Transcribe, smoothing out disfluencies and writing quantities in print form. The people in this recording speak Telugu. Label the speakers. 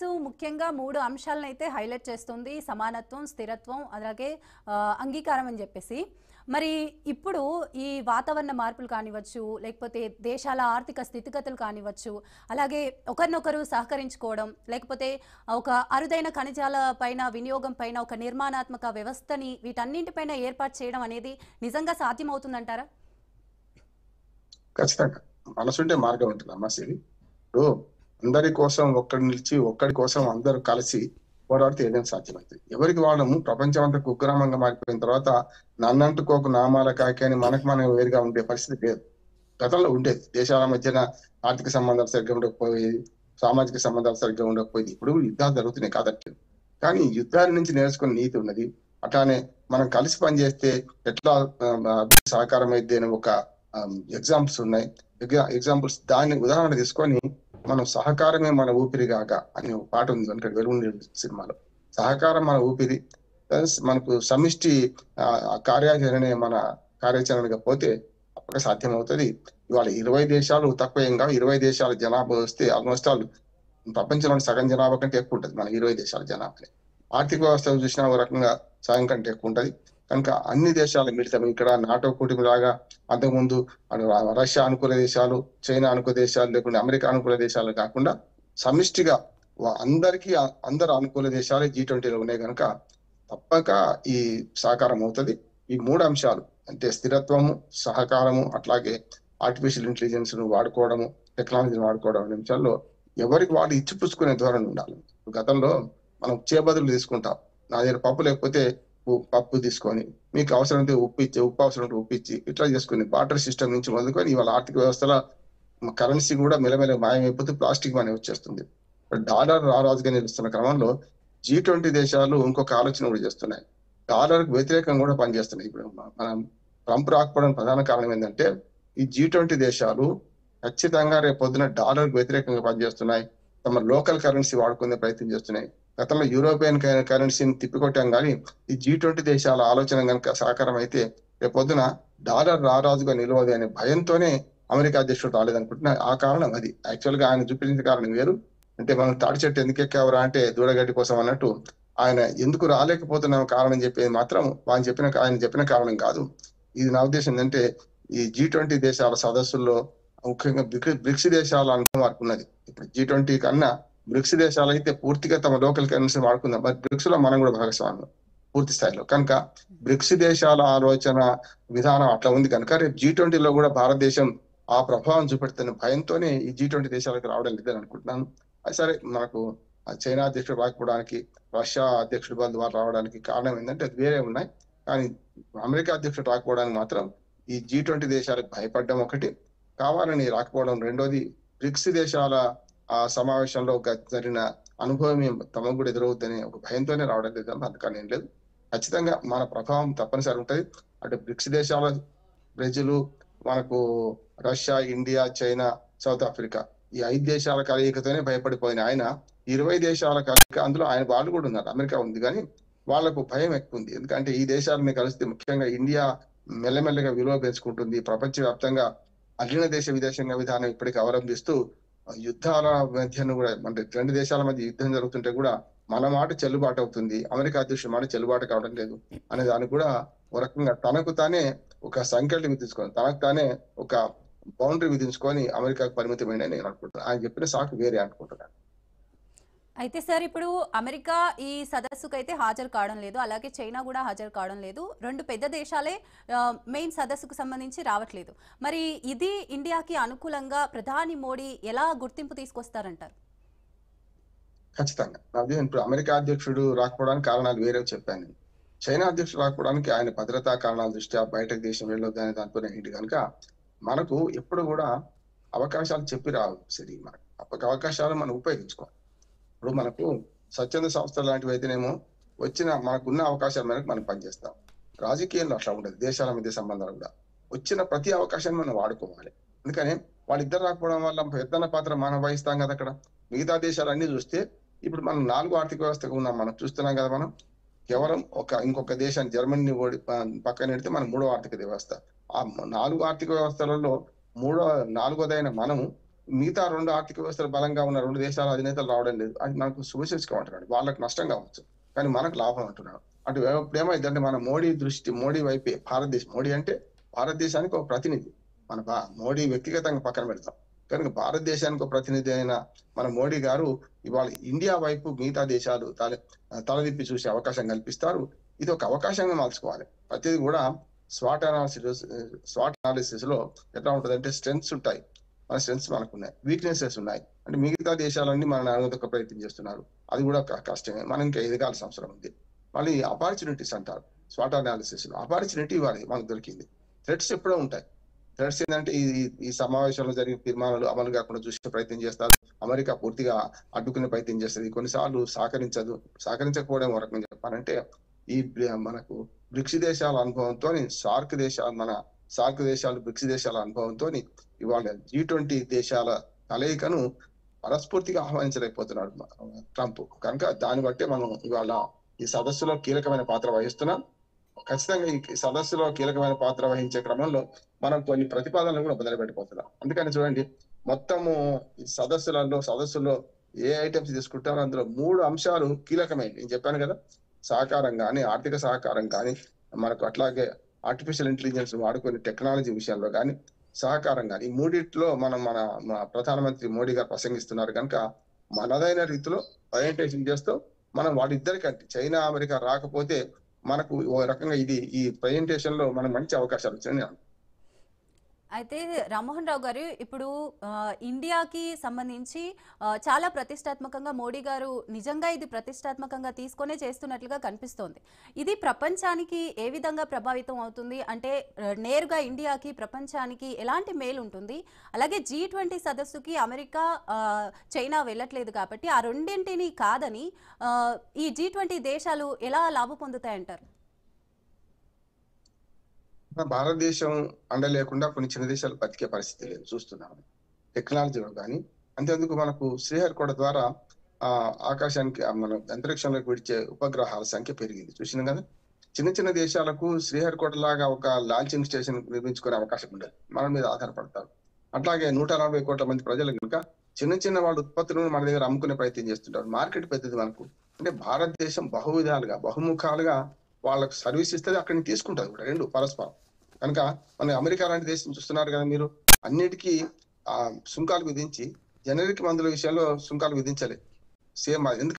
Speaker 1: ముఖ్యంగా 3 అంశాలనైతే హైలైట్ చేస్తుంది. సమానత్వం, స్థిరత్వం, అలాగే అంగీకారం అని చెప్పేసి. మరి ఇప్పుడు ఈ వాతావరణ మార్పులు కానివచ్చు, లేకపోతే దేశాల ఆర్థిక స్థితిగతులు కానివచ్చు, అలాగే ఒకరినొకరు సహకరించుకోవడం, లేకపోతే ఒక అరుదైన ఖనిజాల పైన వినియోగం పైన ఒక నిర్మాణాత్మక వ్యవస్థని వీటన్నింటిపైన ఏర్పాటు చేయడం అనేది నిజంగా సాధ్యమవుతుందంటారా?
Speaker 2: ఖచ్చితంగా. మనసుంటే మార్గం ఉంటుందమ్మా సిరి. ఇప్పుడు అందరి కోసం ఒక్కడు నిలిచి, ఒక్కడి కోసం అందరూ కలిసి పోరాడితే ఏదైనా సాధ్యమవుతుంది. ఎవరికి వాళ్ళము ప్రపంచం అంతా కుగ్రామంగా మారిపోయిన తర్వాత నన్నంటుకోకు నామాల కాకి అని మనకు మనం వేరుగా ఉండే పరిస్థితి లేదు. గతంలో ఉండేది. దేశాల మధ్యన ఆర్థిక సంబంధాలు సరిగ్గా ఉండకపోయేది, సామాజిక సంబంధాలు సరిగ్గా ఉండకపోయేది. ఇప్పుడు యుద్ధాలు జరుగుతున్నాయి కాదట్లేదు. కానీ యుద్ధాల నుంచి నేర్చుకునే నీతి ఉన్నది. అట్లానే మనం కలిసి పనిచేస్తే ఎట్లా సహకారం అయితే అని ఒక ఎగ్జాంపుల్స్ ఉన్నాయి. ఎగ్జాంపుల్స్ దాన్ని ఉదాహరణ తీసుకొని మనం సహకారమే మన ఊపిరిగాక అనే ఒక పాట ఉంది కనుక వెలుగుండే సినిమాలో. సహకారం మన ఊపిరి, ప్లస్ మనకు సమిష్టి కార్యాచరణే మన కార్యాచరణగా పోతే తప్పక సాధ్యమవుతుంది. ఇవాళ 20 దేశాలు తక్కువ ఏం కావు. 20 దేశాల జనాభా వస్తే ఆల్మోస్ట్ ఆల్ ప్రపంచంలోని సగం జనాభా కంటే ఎక్కువ ఉంటుంది మన 20 దేశాల జనాభా. ఆర్థిక వ్యవస్థ చూసినా ఒక రకంగా సగం కంటే ఎక్కువ ఉంటది. కనుక అన్ని దేశాలు మిళితం ఇక్కడ నాటో కూటమి లాగా అంతకుముందు రష్యా అనుకూల దేశాలు, చైనా అనుకూల దేశాలు, లేకుంటే అమెరికా అనుకూల దేశాలు కాకుండా సమిష్టిగా అందరికీ అందరు అనుకూల దేశాలే G20లో ఉన్నాయి కనుక తప్పక ఈ సహకారం అవుతుంది. ఈ 3 అంశాలు అంటే స్థిరత్వము, సహకారము, అట్లాగే ఆర్టిఫిషియల్ ఇంటెలిజెన్స్ ను వాడుకోవడము, టెక్నాలజీని వాడుకోవడం అనే అంశాల్లో ఎవరికి వాళ్ళు ఇచ్చిపుచ్చుకునే ధోరణి ఉండాలి. గతంలో మనం చేబదులు తీసుకుంటాం. నా దగ్గర పప్పు లేకపోతే పప్పు తీసుకొని, మీకు అవసరమైతే ఉప్పు అవసరం ఉప్పు ఇచ్చి ఇట్లా చేసుకుని బార్టర్ సిస్టమ్ నుంచి మొదలుకొని ఇవాళ ఆర్థిక వ్యవస్థలో కరెన్సీ కూడా మెల్లమెల్ల మాయమైపోతే ప్లాస్టిక్ మనీ వచ్చేస్తుంది. డాలర్ రారాజుగా నిలుస్తున్న క్రమంలో G20 దేశాలు ఇంకొక ఆలోచన కూడా చేస్తున్నాయి. డాలర్ కు వ్యతిరేకంగా కూడా పనిచేస్తున్నాయి. ఇప్పుడు మనం ట్రంప్ రాకపోవడం ప్రధాన కారణం ఏంటంటే ఈ G20 దేశాలు ఖచ్చితంగా రేపు పొద్దున డాలర్ కు వ్యతిరేకంగా పనిచేస్తున్నాయి. తమ లోకల్ కరెన్సీ వాడుకునే ప్రయత్నం చేస్తున్నాయి. గతంలో యూరోపియన్ కరెన్సీని తిప్పికొట్టాం కానీ ఈ G20 దేశాల ఆలోచన కనుక సహకారం అయితే రేపొద్దున డాలర్ రారాజుగా నిలవదు అనే భయంతోనే అమెరికా అధ్యక్షుడు రాలేదనుకుంటున్నా. ఆ కారణం అది. యాక్చువల్ గా ఆయన చూపించిన కారణం వేరు. అంటే మనం తాడి చెట్టు ఎందుకు ఎక్కావరా అంటే దూడగడ్డి కోసం అన్నట్టు ఆయన ఎందుకు రాలేకపోతున్న కారణం చెప్పేది మాత్రం ఆయన చెప్పిన కారణం కాదు. ఇది నా ఉద్దేశం ఏంటంటే ఈ G20 దేశాల సదస్సుల్లో ముఖ్యంగా బ్రిక్స్ దేశాల అనుభవం ఉన్నది. ఇప్పుడు G20 కన్నా బ్రిక్స్ దేశాలు అయితే పూర్తిగా తమ లోకల్ కరెన్సీ వాడుకుందాం. మరి బ్రిక్స్ లో మనం కూడా భాగస్వామ్యం పూర్తి స్థాయిలో. కనుక బ్రిక్స్ దేశాల ఆలోచన విధానం అట్లా ఉంది కనుక రేపు G20లో కూడా భారతదేశం ఆ ప్రభావం చూపెడుతున్న భయంతోనే ఈ G20 దేశాలకు రావడం లేదని అనుకుంటున్నాను. అది సరే, మనకు చైనా అధ్యక్షుడు రాకపోవడానికి, రష్యా అధ్యక్షుడు వారు రావడానికి కారణం ఏంటంటే అది వేరే ఉన్నాయి. కానీ అమెరికా అధ్యక్షుడు రాకపోవడానికి మాత్రం ఈ G20 దేశాలకు భయపడడం ఒకటి, కావాలని రాకపోవడం రెండోది, బ్రిక్స్ దేశాల ఆ సమావేశంలో జరిగిన అనుభవం తమకు కూడా ఎదురవుతుందని ఒక భయంతోనే రావడం లేదు. అందుకని ఏం లేదు. ఖచ్చితంగా మన ప్రభావం తప్పనిసరి ఉంటుంది. అంటే బ్రిక్స్ దేశాల బ్రెజిల్, మనకు Russia, India, China, south Africa ఈ 5 దేశాల కలయికతోనే భయపడిపోయిన ఆయన 20 దేశాల కలయిక, అందులో ఆయన వాళ్ళు కూడా ఉన్నారు. అమెరికా ఉంది కానీ వాళ్లకు భయం ఎక్కువ ఉంది. ఎందుకంటే ఈ దేశాలని కలిస్తే ముఖ్యంగా ఇండియా మెల్లమెల్లగా విలువ పెంచుకుంటుంది. ప్రపంచవ్యాప్తంగా అగ్ని దేశ విదేశంగా విధానం ఇప్పటికీ అవలంబిస్తూ యుద్ధాల మధ్యను కూడా అంటే 2 దేశాల మధ్య యుద్ధం జరుగుతుంటే కూడా మన మాట చెల్లుబాటు అవుతుంది, అమెరికా అధ్యక్షుడు మాట చెల్లుబాటు కావడం లేదు అనే దానికి కూడా ఒక రకంగా తనకు తానే ఒక సంఖ్యలు విధించుకొని, తనకు తానే ఒక బౌండరీ విధించుకొని అమెరికాకు పరిమితమైన నేను అనుకుంటున్నాను. ఆయన చెప్పిన సాకు వేరే అనుకుంటున్నాను.
Speaker 1: అయితే సార్, ఇప్పుడు అమెరికా ఈ సదస్సుకు అయితే హాజరు కావడం లేదు, అలాగే చైనా కూడా హాజరు కావడం లేదు. 2 పెద్ద దేశాలే మెయిన్ సదస్సుకు సంబంధించి రావట్లేదు. మరి ఇది ఇండియాకి అనుకూలంగా ప్రధాని మోడీ ఎలా గుర్తింపు తీసుకొస్తారంటారు?
Speaker 2: ఖచ్చితంగా ఇప్పుడు అమెరికా అధ్యక్షుడు రాకపోవడానికి కారణాలు వేరే చెప్పాను. చైనా అధ్యక్షుడు రాకపోవడానికి ఆయన భద్రతా కారణాల దృష్ట్యా బయటకు దేశం వెళ్ళొద్దు అనే దానితో ఏంటి కనుక మనకు ఎప్పుడు కూడా అవకాశాలు చెప్పి రావు. సరే, మనకు అవకాశాలు మనం ఉపయోగించుకోవాలి. ఇప్పుడు మనకు స్వచ్ఛంద సంస్థలు లాంటివి అయితేనేమో మనకున్న అవకాశాల మేరకు మనం పనిచేస్తాం. రాజకీయంలో అట్లా ఉండదు. దేశాల మధ్య సంబంధాలు కూడా వచ్చిన ప్రతి అవకాశాన్ని మనం వాడుకోవాలి. అందుకని వాళ్ళిద్దరు రాకపోవడం వల్ల పెద్దన్న పాత్ర మనం వహిస్తాం కదా. అక్కడ మిగతా దేశాలన్నీ చూస్తే ఇప్పుడు మనం 4 ఆర్థిక వ్యవస్థగా ఉన్నాం. మనం చూస్తున్నాం కదా. మనం కేవలం ఇంకొక దేశాన్ని జర్మనీని పక్కన పెడితే మనం 3వ ఆర్థిక వ్యవస్థ. ఆ 4 ఆర్థిక వ్యవస్థలలో 4వదైన మనము మిగతా 2 ఆర్థిక వ్యవస్థలు బలంగా ఉన్న 2 దేశాల అధినేతలు రావడం లేదు. అది మనకు శుభసూచకం అంటున్నాడు. వాళ్ళకి నష్టం కావచ్చు. కానీ మనకు లాభం అంటున్నాడు. అటు ఇప్పుడేమైందంటే మన మోడీ వైపే భారతదేశం. మోడీ అంటే భారతదేశానికి ఒక ప్రతినిధి. మన మోడీ వ్యక్తిగతంగా పక్కన పెడతాం. కనుక భారతదేశానికి ఒక ప్రతినిధి అయిన మన మోడీ గారు ఇవాళ ఇండియా వైపు మిగతా దేశాలు తలదిప్పి చూసే అవకాశం కల్పిస్తారు. ఇది ఒక అవకాశంగా మార్చుకోవాలి. ప్రతిదీ కూడా స్వాట్ అనాలిసిస్ లో ఎట్లా ఉంటదంటే స్ట్రెంగ్స్ ఉంటాయి. మన స్ట్రెంగ్స్ మనకు ఉన్నాయి, వీక్నెసెస్ ఉన్నాయి. అంటే మిగతా దేశాలన్నీ మన అడగదొక్క ప్రయత్నం చేస్తున్నారు. అది కూడా కష్టమే. మనం ఇంకా ఎదగాల్సిన అవసరం ఉంది. మళ్ళీ అపార్చునిటీస్ అంటారు స్వాట్ అనాలిసిస్ లో. ఆపర్చునిటీ ఇవ్వాలి మనకు దొరికింది. థ్రెట్స్ ఎప్పుడో ఉంటాయి. థ్రెట్స్ ఏంటంటే ఈ సమావేశంలో జరిగిన తీర్మానాలు అమలు కాకుండా చూసే ప్రయత్నం చేస్తారు. అమెరికా పూర్తిగా అడ్డుకునే ప్రయత్నం చేస్తుంది. కొన్నిసార్లు సహకరించదు. సహకరించకపోవడం ఒక రకంగా చెప్పాలంటే ఈ మనకు బ్రిక్స్ దేశాల అనుభవంతో సార్క్ దేశాలు బ్రిక్స్ దేశాల అనుభవంతో ఇవాళ G20 దేశాల కలయికను మనస్ఫూర్తిగా ఆహ్వానించలేకపోతున్నాడు ట్రంప్. కనుక దాన్ని బట్టి మనం ఇవాళ ఈ సదస్సులో కీలకమైన పాత్ర వహిస్తున్నాం. ఖచ్చితంగా ఈ సదస్సులో కీలకమైన పాత్ర వహించే క్రమంలో మనం కొన్ని ప్రతిపాదనలు కూడా మొదలుపెట్టిపోతున్నాం. అందుకని చూడండి, మొత్తము ఈ సదస్సులో ఏ ఐటమ్స్ తీసుకుంటారో అందులో 3 అంశాలు కీలకమైనవి. నేను చెప్పాను కదా, సహకారం కానీ, ఆర్థిక సహకారం కానీ, మనకు అట్లాగే ఆర్టిఫిషియల్ ఇంటెలిజెన్స్ వాడుకునే టెక్నాలజీ విషయంలో కానీ, సహకారం కానీ, ఈ మూడిట్లో మన ప్రధానమంత్రి మోడీ గారు ప్రసంగిస్తున్నారు కనుక మనదైన రీతిలో ప్రజెంటేషన్ చేస్తూ మనం వాటిద్దరికంటే చైనా అమెరికా రాకపోతే మనకు ఓ రకంగా ఈ ప్రజెంటేషన్ లో మనం మంచి అవకాశాలు వచ్చాయని.
Speaker 1: అయితే రామ్మోహన్ రావు గారు ఇప్పుడు ఇండియాకి సంబంధించి చాలా ప్రతిష్టాత్మకంగా మోడీ గారు నిజంగా ఇది ప్రతిష్టాత్మకంగా తీసుకొనే చేస్తున్నట్లుగా కనిపిస్తోంది. ఇది ప్రపంచానికి ఏ విధంగా ప్రభావితం అవుతుంది అంటే నేరుగా ఇండియాకి ప్రపంచానికి ఎలాంటి మేలు ఉంటుంది? అలాగే G20 సదస్సుకి అమెరికా చైనా వెళ్ళట్లేదు కాబట్టి ఆ రెండింటిని కాదని ఈ G20 దేశాలు ఎలా లాభ పొందుతాయంటారు?
Speaker 2: భారతదేశం అండ లేకుండా కొన్ని చిన్న దేశాలు బతికే పరిస్థితి లేదు, చూస్తున్నాము టెక్నాలజీలో కానీ. అంతేందుకు మనకు శ్రీహరికోట ద్వారా ఆకాశానికి మన అంతరిక్షంలోకి విడిచే ఉపగ్రహాల సంఖ్య పెరిగింది, చూసినాం కదా. చిన్న దేశాలకు శ్రీహరికోట లాగా ఒక లాంచింగ్ స్టేషన్ నిర్మించుకునే అవకాశం ఉండదు, మన మీద ఆధారపడతారు. అట్లాగే 140 కోట్ల మంది ప్రజలు కనుక చిన్న వాళ్ళ ఉత్పత్తులను మన దగ్గర అమ్ముకునే ప్రయత్నం చేస్తుంటారు. మార్కెట్ పెద్దది మనకు. అంటే భారతదేశం బహువిధాలుగా బహుముఖాలుగా వాళ్ళకు సర్వీస్ ఇస్తుంది, అక్కడి నుంచి తీసుకుంటారు కూడా, రెండు పరస్పరం. కనుక మన అమెరికా లాంటి దేశం చూస్తున్నారు కదా మీరు, అన్నిటికీ సుంకాలు విధించి జనరిక్ మందుల విషయంలో సుంకాలు విధించలేదు. సేమ్ ఎందుకు